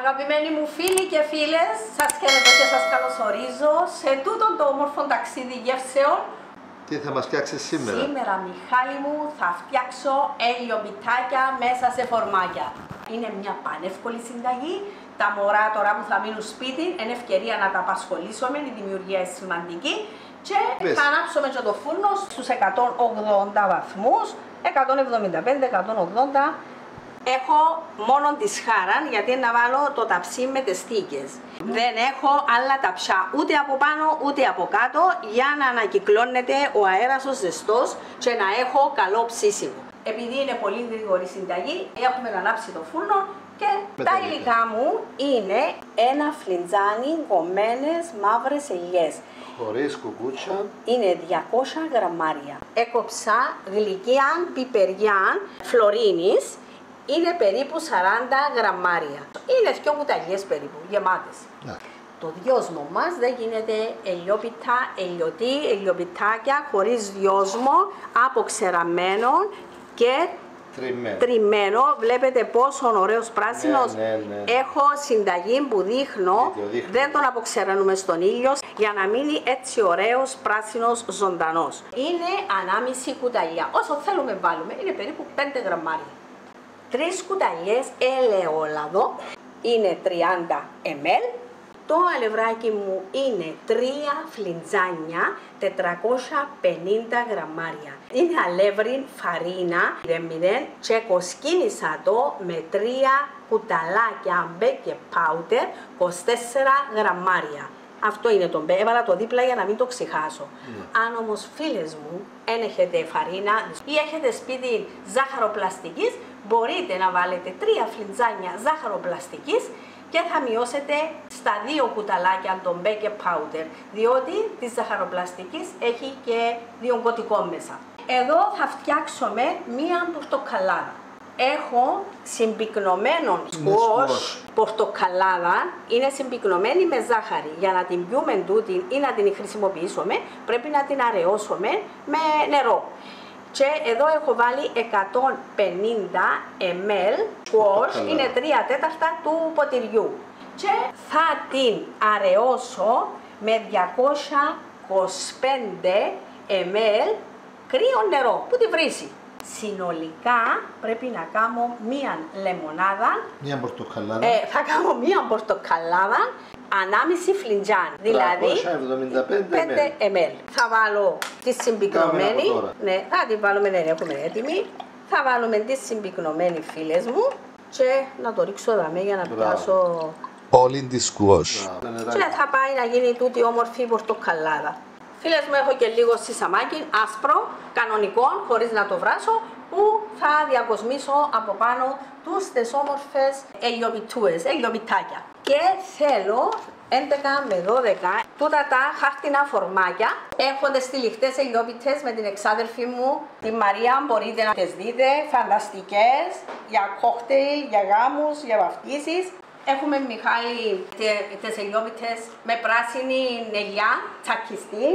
Αγαπημένοι μου φίλοι και φίλες, σας χαιρετώ και σας καλωσορίζω σε τούτο το όμορφο ταξίδι γεύσεων. Τι θα μας φτιάξεις σήμερα? Σήμερα, Μιχάλη μου, θα φτιάξω ελιοπιτάκια μέσα σε φορμάκια. Είναι μια πανεύκολη συνταγή. Τα μωρά τώρα που θα μείνουν σπίτι, είναι ευκαιρία να τα απασχολήσουμε, η δημιουργία είναι σημαντική. Και θα ανάψουμε και το φούρνο στους 180 βαθμούς, 175-180. Έχω μόνο τη σχάρα γιατί να βάλω το ταψί με τις θήκες. Δεν έχω άλλα ταψιά ούτε από πάνω ούτε από κάτω για να ανακυκλώνεται ο αέρας ο ζεστός και να έχω καλό ψήσιμο. Επειδή είναι πολύ γρήγορη συνταγή, έχουμε ανάψει το φούρνο και τα υλικά μου είναι ένα φλιτζάνι κομμένες μαύρες ελιές. Χωρίς κουκούτσια. Είναι 200 γραμμάρια. Έκοψα γλυκιά πιπεριά φλωρίνης. Είναι περίπου 40 γραμμάρια. Είναι 2 κουταλιές περίπου, γεμάτες. Ναι. Το δυόσμο μας δεν γίνεται ελιόπιτα, ελιοπιτάκια χωρίς δυόσμο, αποξεραμένο και τριμμένο. Βλέπετε πόσο ωραίος πράσινος. Ναι. Έχω συνταγή που δείχνω, δεν τον αποξεραίνουμε στον ήλιο για να μείνει έτσι ωραίος πράσινος ζωντανός. Είναι ανάμιση κουταλιά. Όσο θέλουμε βάλουμε, είναι περίπου 5 γραμμάρια. 3 κουταλιές ελαιόλαδο, είναι 30 ml. Το αλευράκι μου είναι 3 φλιτζάνια, 450 γραμμάρια. Είναι αλεύρι φαρίνα 0,0 και κοσκίνησα το με 3 κουταλάκια baking powder, 24 γραμμάρια. Αυτό είναι το μπέ, έβαλα το δίπλα για να μην το ξεχάσω. Αν όμως φίλες μου δεν έχετε φαρίνα ή έχετε σπίτι ζάχαρο πλαστικής, μπορείτε να βάλετε 3 φλιτζάνια ζάχαρο πλαστικής και θα μειώσετε στα 2 κουταλάκια τον baking powder, διότι τη ζαχαροπλαστικής έχει και διογκωτικό μέσα. Εδώ θα φτιάξουμε μία πορτοκαλάδα. Έχω συμπυκνωμένο σκουός πορτοκαλάδα, είναι συμπυκνωμένη με ζάχαρη. Για να την πιούμε τούτη ή να την χρησιμοποιήσουμε, πρέπει να την αραιώσουμε με νερό. Και εδώ έχω βάλει 150 ml σκουός, είναι 3/4 του ποτηριού. Και θα την αραιώσω με 225 ml κρύο νερό που τη βρύσει. Συνολικά πρέπει να κάνω μία λεμονάδα. Μία πορτοκαλάδα. Θα κάνω μία πορτοκαλάδα, ανάμιση φλιτζάν. Δηλαδή 5 ml. Θα βάλω τη συμπυκνωμένη. Ναι, θα την βάλουμε, ναι, έχουμε έτοιμη. Θα βάλουμε τη συμπυκνωμένη, φίλες μου. Και να το ρίξω δαμέ για να πιάσω. Όλη τη σκουός. Και θα πάει να γίνει τούτη όμορφη πορτοκαλάδα. Φίλες μου, έχω και λίγο σισαμάκι άσπρο, κανονικό, χωρίς να το βράσω, που θα διακοσμήσω από πάνω τις όμορφες ελιοπιτάκια. Και θέλω 11 με 12 τούτα τα χάρτινα φορμάκια. Έχονται στυλιχτές ελιόπιτες με την εξάδελφή μου, τη Μαρία, μπορείτε να τις δείτε, φανταστικές, για κόκτειλ, για γάμους, για βαφτίσεις. Έχουμε, Μιχάλη, τις ελιόπιτες με πράσινη ελιά, τσακιστή.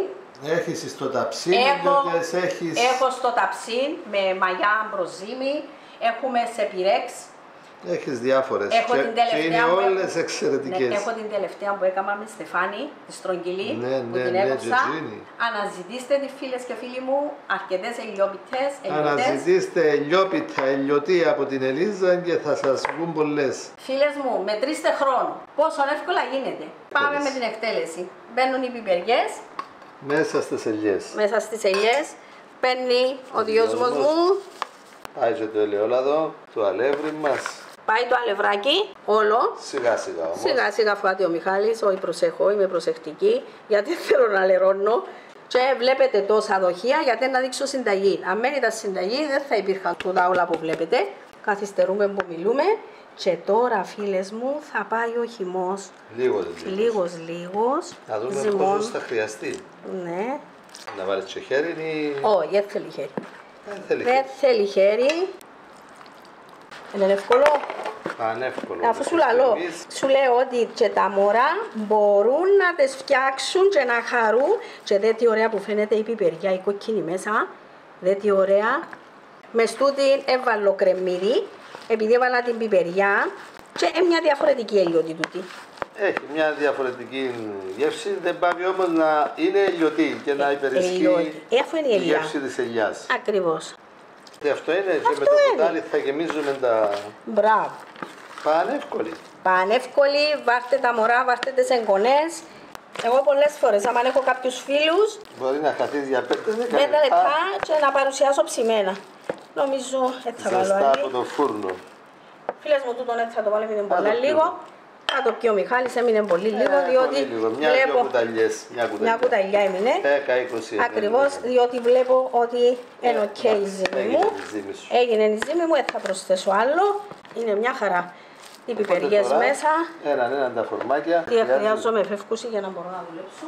Έχεις στο ταψί, έχω στο ταψί με μαγιά μπροζίμη, έχουμε σε πυρέξ. Έχεις διάφορες και είναι όλες εξαιρετικές. Ναι, έχω την τελευταία που έκανα με Στεφάνη, τη στρογγυλή, που την έκοψα. Αναζητήστε τη, φίλες και φίλοι μου, αρκετές ελιόπιτες. Αναζητήστε ελιόπιτα, ελιωτή από την Ελίζα και θα σας βγουν πολλές. Φίλες μου, μετρήστε χρόνο. Πόσο εύκολα γίνεται. Πάμε με την εκτέλεση. Μπαίνουν οι πιπεριές. Μέσα στις ελιές. Μέσα στις ελιές. Παίρνει ο διόσμος μου. Πάει και το ελαιόλαδο, το αλεύρι μας. Πάει το αλευράκι, όλο. Σιγά σιγά όμως. Σιγά σιγά φάτε ο Μιχάλης, όχι προσέχω, είμαι προσεκτική, γιατί θέλω να λερώνω. Και βλέπετε τόσα δοχεία, γιατί να δείξω συνταγή. Αν μένει τα συνταγή, δεν θα υπήρχαν τούτα όλα που βλέπετε. Καθυστερούμε που μιλούμε. Και τώρα, φίλες μου, θα πάει ο χυμός. Λίγος. Να δούμε πόσο θα χρειαστεί. Ναι. Να βάλεις και χέρι ή... Όχι, δεν θέλει χέρι. Δεν θέλει χέρι. Είναι εύκολο. Πανεύκολο. Αφού σου λαλώ, σου λέω ότι και τα μωρά μπορούν να τις φτιάξουν και να χαρούν. Και δε τι ωραία που φαίνεται η πιπεριά, η κοκκίνη μέσα. Δε τι ωραία. Με στούτη έβαλω κρεμμύδι. Επειδή έβαλα την πιπεριά, Και μια διαφορετική ελιώτη τούτη. Έχει μια διαφορετική γεύση, δεν πάει όμως να είναι ελιωτή και να υπερισχύει η γεύση της ελιάς. Ακριβώς. Και αυτό είναι και με το ποτάρι θα γεμίζουμε τα... Μπράβο. Πανεύκολη. Πανεύκολη, βάρτε τα μωρά, βάρτε τις εγγονές. Εγώ πολλές φορές, άμα έχω κάποιους φίλους, μπορεί να χαθείς για 5-10 λεπτά και να παρουσιάσω ψημένα. Νομίζω έτσι θα βάλω ζεστά άλλη. από το φούρνο. Φίλες μου, τούτον έτσι θα το βάλω, έμεινε πολύ λίγο. Θα το πιει ο Μιχάλης, έμεινε πολύ λίγο, διότι βλέπω... Μια κουταλιά έμεινε. 10-20. Ακριβώς, διότι βλέπω ότι είναι οκ η ζύμη μου. Έγινε η ζύμη μου, έτσι θα προσθέσω άλλο. Είναι μια χαρά. Οι πιπεριές μέσα. Έναν τα φορμάκια. Τι χρειάζομαι φεύκουση για να μπορώ να δουλέψω.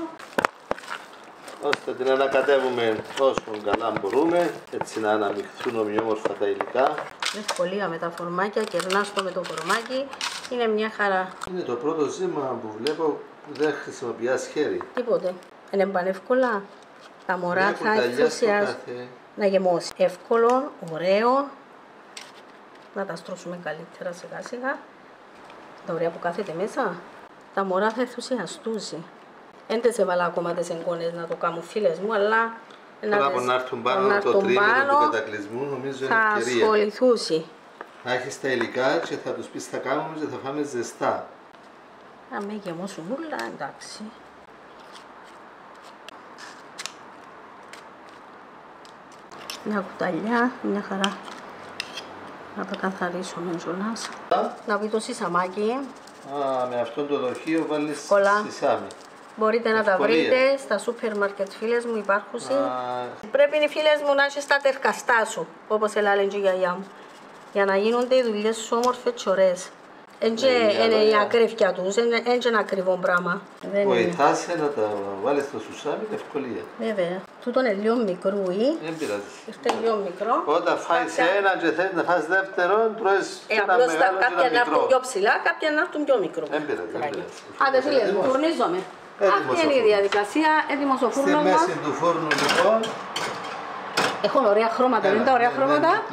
Ώστε την ανακατεύουμε όσο καλά μπορούμε, έτσι να αναμειχθούν ομοιόμορφα τα υλικά. Ευκολία με τα φορμάκια, κερνάς το με το φορμάκι, είναι μια χαρά. Είναι το πρώτο ζύμα που βλέπω που δεν χρησιμοποιάς χέρι. Τίποτε. Είναι πανεύκολα. Τα μωρά θα ενθουσιάζουν να γεμώσει. Εύκολο, ωραίο. Να τα στρώσουμε καλύτερα σιγά σιγά. Τα ωραία που κάθεται μέσα. Τα μωρά θα ενθουσιαστούν. Δεν τις έβαλα ακόμα τις εγγόνες να το κάνουν φίλες μου, αλλά τώρα από να έρθουν πάνω το τρίμηνο του κατακλυσμού, νομίζω είναι ευκαιρία. Θα ασχοληθούσει. Θα έχεις τα υλικά και θα τους πεις θα κάνουμε και θα φάμε ζεστά. Αν με γεμώσουν όλα, εντάξει. Μια κουταλιά, μια χαρά. Να τα καθαρίσουμε κιόλας. Να πει το σισαμάκι. Με αυτό το δοχείο βάλεις σισάμι. Μπορείτε να τα βρείτε στα σούπερ μάρκετ, φίλες μου, υπάρχουν. Πρέπει οι φίλες μου να έχεις τα τερκαστά σου, όπως έλεγε και η γιαγιά μου, για να γίνονται οι δουλειές σου όμορφες και ωραίες. Είναι η ακρίβεια τους, είναι ένα ακριβό πράγμα. Βοηθάσαι να τα βάλεις στο σουσάμι με ευκολία. Βέβαια. Τούτο είναι λίγο μικρό, δεν πειράζει. Ήρθε λίγο μικρό. Όταν φάεις ένα και θέλεις να φας δεύτερο, τρώεις ένα μεγάλο και ένα μικρό. Κάποια να έρθουν πιο ψηλά, κάποια να έρθουν πιο μικρό. Δεν πειράζει. Άντε φίλες μου, φουρνίζομαι. Αυτή είναι η διαδικασία, έτοιμος ο φούρνος μας. Στη μέση του φούρνου λοιπόν. Έχουν ωραία χρώματα, δεν είναι τα ωραία χρώματα.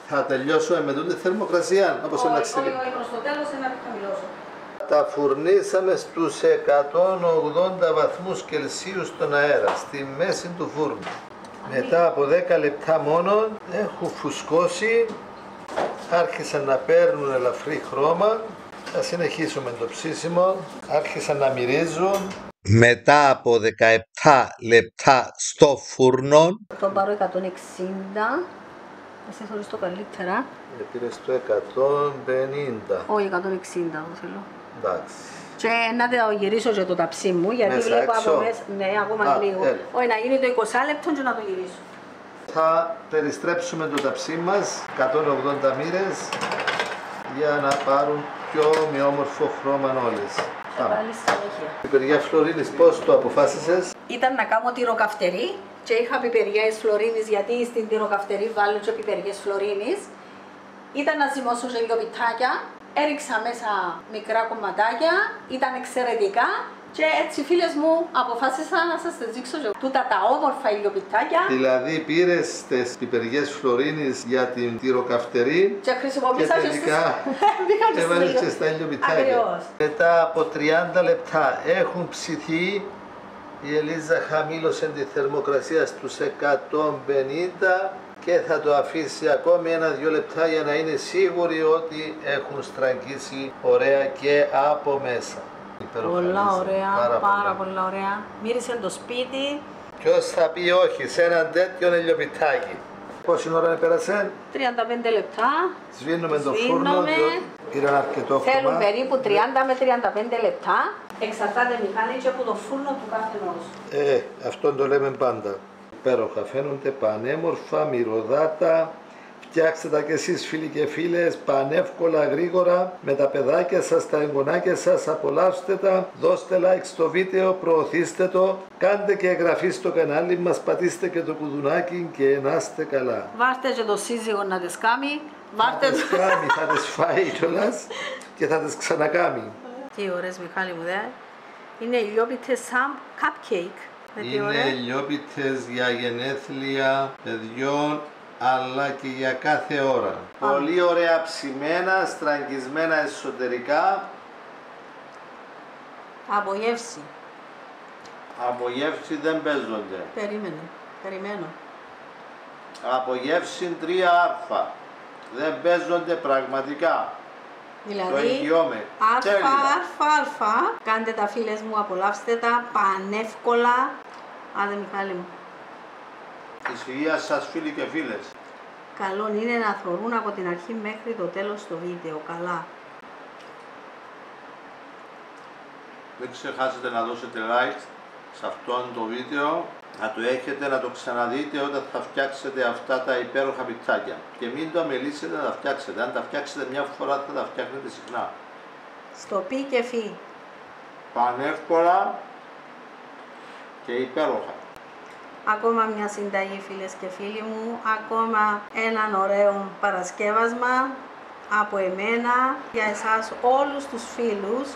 Θα τελειώσουμε με τούτη θερμοκρασία, όπως είναι να ξέρει. Όχι, προς το τέλος είναι να χαμηλώσω. Τα φουρνίσαμε στους 180 βαθμούς Κελσίου στον αέρα, στη μέση του φούρνου. Μετά από 10 λεπτά μόνο έχουν φουσκώσει, άρχισαν να παίρνουν ελαφρύ χρώμα. Θα συνεχίσουμε το ψήσιμο, άρχισαν να μυρίζουν. Μετά από 17 λεπτά στο φούρνο. Το πάρω 160, εσύ θέλεις το καλύτερα. Πήρες το 150. Όχι, 160 το θέλω. Εντάξει. Και να το γυρίσω και το ταψί μου, γιατί μέσα βλέπω έξω. από μέσα, ναι, ακόμα λίγο. Όχι, να γίνει το 20 λεπτό και να το γυρίσω. Θα περιστρέψουμε το ταψί μας, 180 μοίρες, για να πάρουν πιο ομοιόμορφο χρώμα όλες. Πάλι συνέχεια. Πιπεριά Φλωρίνης, πώς το αποφάσισες? Ήταν να κάνω τυροκαυτερή και είχα πιπεριές Φλωρίνης, γιατί στην τυροκαυτερή βάλω και πιπεριές Φλωρίνης. Ήταν να ζυμώσω και λίγο πιτάκια, έριξα μέσα μικρά κομματάκια, ήταν εξαιρετικά. Και έτσι φίλες μου αποφάσισα να σας τις δείξω και τούτα τα όμορφα ηλιοπιτάκια. Δηλαδή πήρες τις πιπεριές Φλωρίνης για την τυροκαυτερή και χρησιμοποίησα και τελικά έβαλες και στα ηλιοπιτάκια. Μετά από 30 λεπτά έχουν ψηθεί. Η Ελίζα χαμήλωσε τη θερμοκρασία στους 150 και θα το αφήσει ακόμη 1-2 λεπτά για να είναι σίγουροι ότι έχουν στραγγίσει ωραία και από μέσα. Πολλά ωραία, πάρα πολλά ωραία. Μύρισε το σπίτι. Ποιος θα πει όχι σε έναν τέτοιο ελιοπιτάκι? Πόση ώρα πέρασε? 35 λεπτά. Σβήνουμε το φούρνο, πήραν αρκετό χώμα. Θέλουν περίπου 30 με 35 λεπτά. Εξαρτάται Μιχάλη και από το φούρνο του καθενός. Αυτό το λέμε πάντα. Υπέροχα φαίνονται, πανέμορφα, μυρωδάτα. Φτιάξτε τα κι εσείς φίλοι και φίλες, πανεύκολα, γρήγορα, με τα παιδάκια σας, τα εγγονάκια σας, απολαύστε τα, δώστε like στο βίντεο, προωθήστε το, κάντε και εγγραφή στο κανάλι μας, πατήστε και το κουδουνάκι και να είστε καλά. Βάρτε και το σύζυγο να τις κάνει, θα τις φάει κιόλας και θα τις ξανακάμει. Τι ωραίες Μιχάλη μου, δε. Είναι ηλιόπιτες σαν cupcake. Είναι ηλιόπιτες για γενέθλια παιδιών αλλά και για κάθε ώρα. Πολύ ωραία ψημένα, στραγγισμένα εσωτερικά. Από γεύση. Από γεύση δεν παίζονται. Περιμένω. Από γεύση 3α. Δεν παίζονται πραγματικά. Δηλαδή, α. Κάντε τα φίλες μου, απολαύστε τα πανεύκολα. Άντε Μιχάλη μου. Της υγείας σας φίλοι και φίλες. Καλό είναι να θωρούν από την αρχή μέχρι το τέλος το βίντεο. Καλά. Μην ξεχάσετε να δώσετε like σε αυτό το βίντεο, να το έχετε, να το ξαναδείτε όταν θα φτιάξετε αυτά τα υπέροχα πιτσάκια. Και μην το αμελήσετε να τα φτιάξετε. Αν τα φτιάξετε μια φορά θα τα φτιάχνετε συχνά. Στο πι και φι. Πανεύκολα και υπέροχα. Ακόμα μια συνταγή φίλες και φίλοι μου, ακόμα έναν ωραίο παρασκεύασμα από εμένα για εσάς όλους τους φίλους